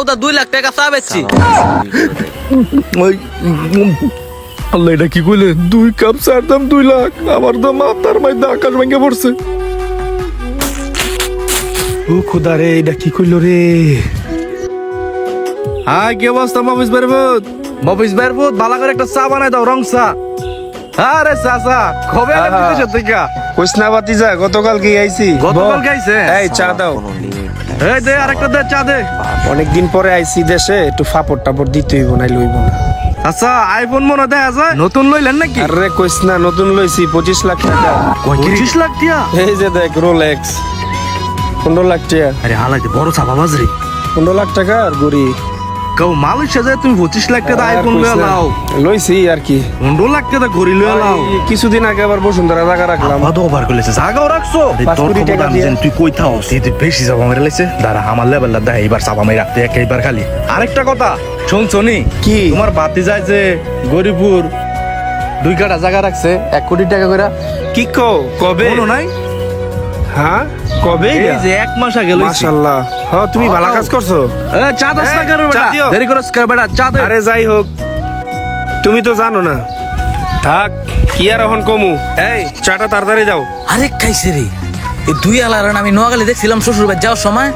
ওটা 2 লাখ টাকা চা বেচছি। আল্লাহ এটা কি কইলে 2 কাপ চার দাম 2 লাখ। আমার তো মাথার মধ্যে আকাশ ভেঙে পড়ছে। ও খোদা রে এটা কি কইলো রে। হ্যাঁ কি অবস্থা মফিজ বেরবুত? মফিজ বেরবুত ভালো করে একটা চা বানাই দাও, রং চা। আরে চাচা কবে এলেন বিদেশ থেকে? কইস না বাতিজা, গতকাল কি আইছি। গতকাল খাইছে? এই চা দাও। এই দে আরেকটা দে, চা দে। অনেকদিন পরে আইছি দেশে, একটু ফাপড় টাপড় দিতে হইব, নাই লইব না। আচ্ছা আইফোন মনে দেখা যায় নতুন লইলেন নাকি? আরে কইস না, নতুন লইছি 25 লাখ টাকা। 25 লাখ টিয়া? এই যে দেখ রোলেক্স 15 লাখ টাকা। আরে হালাই বড় চাপা বাজরি। 15 লাখ টাকা আর গড়ি। কেউ মালয়েশিয়া যায় তুমি 25 লাখ টাকা আইফোন লইয়া লাও। লইছি আর কি 15 লাখ টাকা ঘড়ি লইয়া লাও। কিছুদিন আগে আবার বসুন্ধরা জায়গা রাখলাম। আদো ওভার কইলেছে জায়গাও রাখছো? 5 কোটি টাকা দিয়ে। তুই কই থাও তুই বেশি চাপা মেরে লাইছে। দাঁড়া আমার লেভেলটা দেখ, এইবার চাপা মেরে রাখতে একবার খালি। আরেকটা কথা শুনছনি কি? তোমার বাতি যায় যে গরিপুর 2 কাটা জায়গা রাখছে 1 কোটি টাকা করে। কি কও কবে? কোনো নাই? হ্যাঁ কবে? এই যে 1 মাস আগে লইছি। মাশাআল্লাহ। হ্যাঁ তুমি ভালো কাজ করছো। চা দাস না করো চা বেটা, দিও। দেরি করছ কর বেটা, চা দে। আরে যাই হোক, তুমি তো জানো না। থাক কি আর এখন কমু। এই চাটা তাড়াতাড়ি দাও। আরে খাইছে রে এই 2 আলার আমি নোয়াখালী দেখছিলাম শ্বশুর বাড়ি যাওয়ার সময়।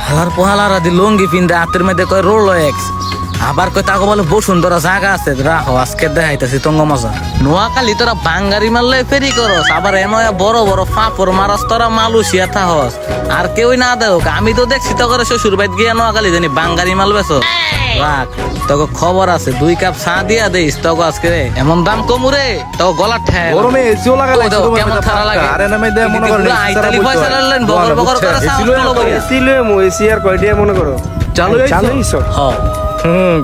হালার পোহালারা দি লঙ্গি পিন্দে হাতের মধ্যে কয় রোলেক্স, আবার কয় তাকে বলে বসুন্ধরা জায়গা আছে রাখো আজকে দেখাইতেছি তঙ্গ মজা। নোয়াখালী তোরা বাঙ্গারি মারলে ফেরি করস, আবার এনয়া বড় বড় ফাপর মারাস তোরা মালয়েশিয়া থাহস। আর কেউই না দেখ, আমি তো দেখছি তো করে শ্বশুর বাড়ি গিয়া নোয়াখালী জানি বাঙ্গারি মাল বেছো। রাখ তোকে খবর আছে, 2 কাপ চা দিয়া দিস তোকে আজকে এমন দাম কমু রে তোকে গলা ঠেক। গরমে এসিও লাগা লাগছে তোমার কেমন মধ্যে খারাপ লাগে। আরে না মে দে মনে করে আইতালি পয়সা লইলেন বগর বগর করে সাউন্ড করলো বইয়া। এসিলে মো এসি আর কয়টিয়া মনে করো। চালু হইছো? চালুইছো? হ্যাঁ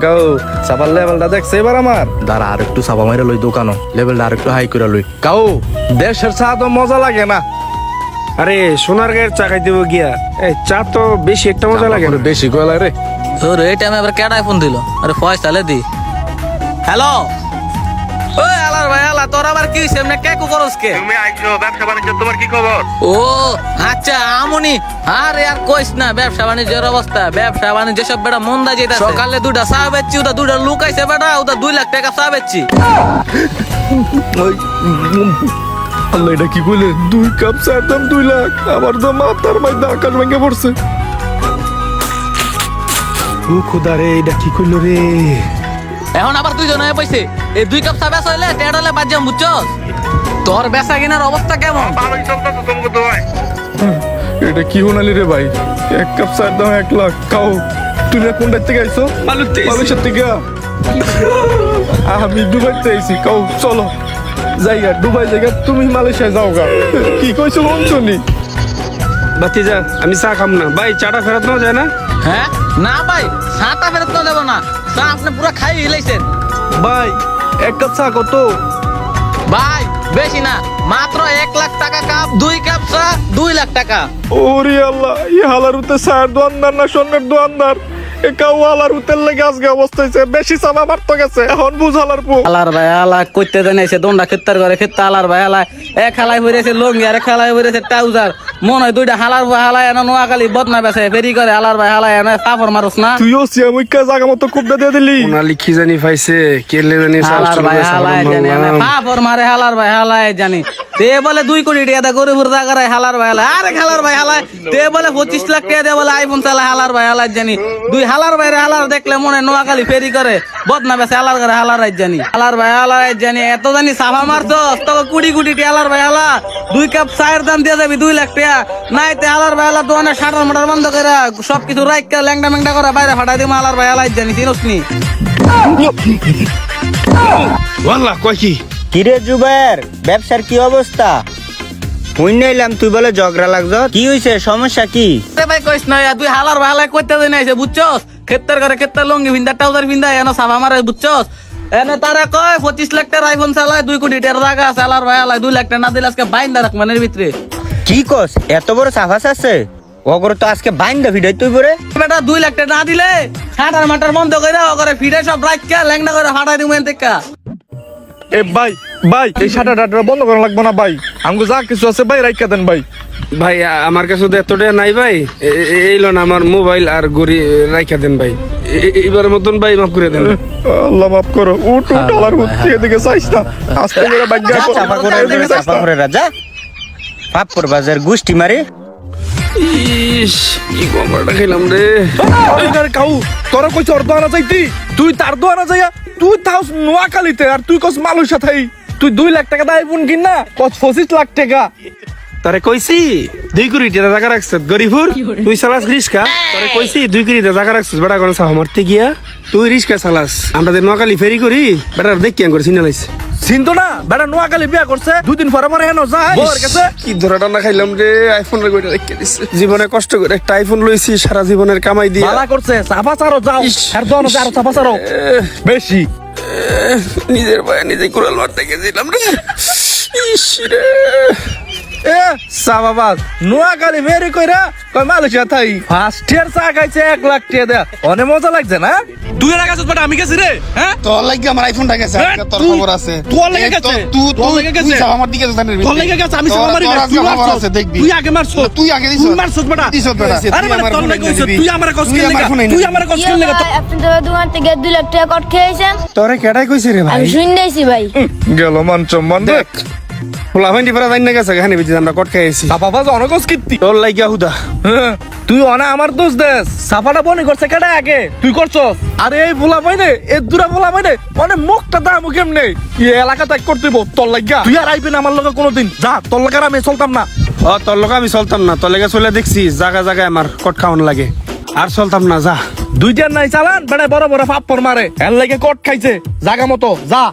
গাও সাবাল লেভেলটা দেখছে এবার আমার। দাঁড়া আর একটু সাবা মাইরা লই দোকানো, লেভেলটা আর একটু হাই করে লই। কাও দেশের চা তো মজা লাগে না। আরে সোনার গায়ের চা খাইতে হইব গিয়া। এই চা তো বেশি একটা মজা লাগে না। বেশি গলা রে। তোর এই টাইমে আবার কেডাই ফোন দিল? আরে ফয়সালে দি। হ্যালো ওই আলার ভাই আলা, তোর আবার কি সামনে কেকু করস কে? তুমি আইছো ব্যবসা বাণিজ্য, তোমার কি খবর? ও আচ্ছা আমনি। আরে আর কইস না, ব্যবসা বাণিজ্যের অবস্থা, ব্যবসা বাণিজ্য সব বেটা মন্দা যাইতাছে। সকালে 2টা চা বেচছি, ওটা 2টা লুকাইছে বেটা, ওটা 2 লাখ টাকা চা বেচছি। আল্লাহ এটা কি কইলে 2 কাপ চার দাম 2 লাখ। আমার তো মাথার মধ্যে আকাশ ভেঙে পড়ছে। ও খোদা রে এটা কি কইলো রে। এখন আবার 2 জন হয়ে পয়সে এই 2 কাপ চা বেচা হইলে টেডালে বাদ যাম বুঝছস? তোর বেচা কিনার অবস্থা কেমন? ভালোই চলতেছে তোমাকে তো ভাই। এটা কি হনালি রে ভাই, 1 কাপ চার দাম 1 লাখ। কাও তুমি কোনটা থেকে আইছো? মালয়েশিয়া থেকে। আমি দুবাইতে আইছি। কাও চলো জায়গা দুবাই জায়গা, তুমি মালয়েশিয়া যাও গা। কি কইছো শুনি? বাতিজা আমি চা খাম না ভাই, চাটা ফেরত নাও যায় না? হ্যাঁ না ভাই, চাটা ফেরত না দেব না, চা আপনি পুরো খাই হিলাইছেন। ভাই 1 কাপ চা কত? ভাই বেশি না, মাত্র 1 লাখ টাকা কাপ, 2 কাপ চা 2 লাখ টাকা। ওরে আল্লাহ, এই হালারুতে চায়ের দোয়ানদার না স্বর্ণের দোয়ানদার? এ কাউ হালারুতের লেগে আজকে অবস্থা হয়েছে। বেশি চাপা মারতে গেছে, এখন বুঝ হালার পু। আলার ভাই আলা কইতে জানাইছে দন্ডা খেত্তার করে খেত্তা। আলার ভাই আলা এক হালাই হইরেছে লঙ্গি আর এক হালাই হইরেছে ট্রাউজার। মনে হয় 2টা হালার ভাই হালাই এনে নোয়াখালী বদনা বেছে ফেরি করে। আলার ভাই হালাই এনে সাফর মারুস না। তুইও সিয়ামুইকা জায়গা মতো কুবটা দিয়ে দিলি। ওনালি কি জানি পাইছে, কেলে জানি হালার ভাই হালাই জানি এনে সাফর মারে। হালার ভাই হালাই জানি তে বলে 2 কোটি টাকা দা গরিবুর জায়গায়। হালার ভাই হালাই আরে হালার ভাই হালাই তে বলে 25 লাখ টাকা দিয়ে বলে আইফোন চালা। হালার ভাই হালাই জানি 2 হালার ভাই হালার দেখলে মনে নোয়াখালী ফেরি করে বদনা বেছে। হালার করে হালার জানি। হালার ভাই হালাই জানি এত জানি সাফা মারছস তোকে কোটি কোটি টাকা। হালার ভাই হালা 2 কাপ চায়ের দাম দিয়ে যাবি 2 লাখ টাকা। নাই তে হালার ভাই হালা দোকানে শাটার মাটার বন্ধ করে সবকিছু রাইকা ল্যাংডা ম্যাংডা করে বাইরে ফাটাই দিমু। হালার ভাই হালাই জানি চিনস নি? ওয়াল্লাহ কয় কি? কিরে জুবাইর, ব্যবসার কি অবস্থা? শুনলাম তুই বলে ঝগড়া লাগছ, কি হইছে, সমস্যা কি? আরে ভাই কইস না, 2 হালার ভাই হালাই কইতে দেই নাইছে বুঝছস? খেত্তার করে খেত্তার লঙ্গি ভিন্দা ট্রাউজার ভিন্দা এনো সাফা মারে বুঝছস? এনে তারা কয় 25 লাখ টাকার আইফোন চালায়, 2 কোটি টাকার জায়গা আছে। হালার ভাই হালাই 2 লাখ টাকা না দিলে আজকে বাইন্দা রাখ মানের ভিতরে। কি কস, এত বড় সাফাস আছে? ওগরে তো আজকে বাইন্দা ভিড়াই তুই বরে। বেটা 2 লাখ টাকা না দিলে শাটার মাটার বন্ধ কইরা ওগরে ফিডে সব রাইকা ল্যাংডা করে ফাটাই দিমু এন থেকে। এ ভাই ভাই এই শাটা ডাটা বন্ধ করা লাগবে না ভাই। আমগো যা কিছু আছে ভাই রাইখা দেন ভাই। ভাই আমার কাছে তো এতটা নাই ভাই এইলো না আমার মোবাইল আর গড়ি রাইখা দেন ভাই এইবারের মতন ভাই মাফ করে দেন আল্লাহ মাফ করো উঠ উঠ আলার হচ্ছে এদিকে চাইস না আস্তে করে ভাগ্য যা, চাপা করে দে, চাপা করে রাজা পাপ পর বাজার গুষ্টি মারে ইস কি গমরাটা খেলাম রে কাউ তোরা কইছ অর্ধ আনা চাইতি তুই তার দোয়ানা যাইয়া তুই তাও নোয়াখালীতে আর তুই কস মালয়েশিয়া থাই তুই 2 লাখ টাকা দায় ফোন কিন না কস 25 লাখ টাকা তারে কইছি 2 কোটি টাকা জায়গা রাখছ গরিবুর তুই চালাস রিস্কা তারে কইছি 2 কোটি টাকা জায়গা রাখছ বেটা কোন সাহ মারতে গিয়া তুই রিস্কা চালাস আমরা যে নোয়াখালী ফেরি করি বেটা দেখি আঙ্গুর সিনালাইছে চিন্তা না বেটা নোয়াখালী বিয়া করছে 2 দিন পরে পরে হেন যায় বউর কাছে কি ধরাটা না খাইলাম রে আইফোন রে কইটা রেখে দিছে জীবনে কষ্ট করে একটা আইফোন লইছি সারা জীবনের কামাই দিয়ে ভালো করছে চাপা চারো যাও আর দোয়ানো আরো চাপা চারো বেশি নিজের ভাই নিজে কুড়াল মারতে গেছিলাম রে ইস রে এ সাবাবাদ নোয়াখালী মেরি কইরা কই মালয়েশিয়া থাই ফার্স্ট ইয়ার চা খাইছে 1 লাখ টাকা দেয়া অনেক মজা লাগছে না 2 এর আগে বেটা আমি গেছি রে হ্যাঁ তোর লাগি আমার আইফোনটা গেছে আজকে তোর খবর আছে তোর লাগি গেছে তোর লাগি গেছে তুই আমার দিকে জানিস তোর লাগি গেছে আমি সব মারি না তুই খবর মারছস আছে দেখবি তুই আগে মারছস তুই আগে দিছস তুই মারছস বেটা দিছস বেটা আরে বেটা তোর লাগি গেছে তুই আমার কষ্ট তুই আমার ফোনে তুই আমার কষ্ট লাগা আপনি তো দোকান থেকে 2 লাখ টাকা কট খেয়েছেন তোরে কেডাই কইছে রে ভাই আমি শুনতেছি ভাই গেল মান সম্মান দেখ ফুলা ভাইন্ডি পরা জানি না গেছে এখানে বিজি আমরা কট খাইছি সাপাবাজ অনেক কীর্তি তোর লাগিয়া হুদা হ্যাঁ, তুই অনা আমার দোষ দেস সাফাটা বনি করছে কেডা আগে তুই করছস আরে এই ভোলা পাইনে এই দুরা ভোলা পাইনে মানে মুখটা দাম কেমনে এই এলাকা ত্যাগ করতেইব তোর লাগিয়া তুই আর আইবি না আমার লগে কোনোদিন যা তোর লাগে আর আমি চলতাম না ও তোর লোক আমি চলতাম না তোর লেগে চলে দেখছি জায়গা জায়গায় আমার কট খাওয়ান লাগে আর চলতাম না যা 2 নাই চালান বেড়ায় বড় বড় পাপ্পর মারে এর লাগে কট খাইছে জাগা মতো যা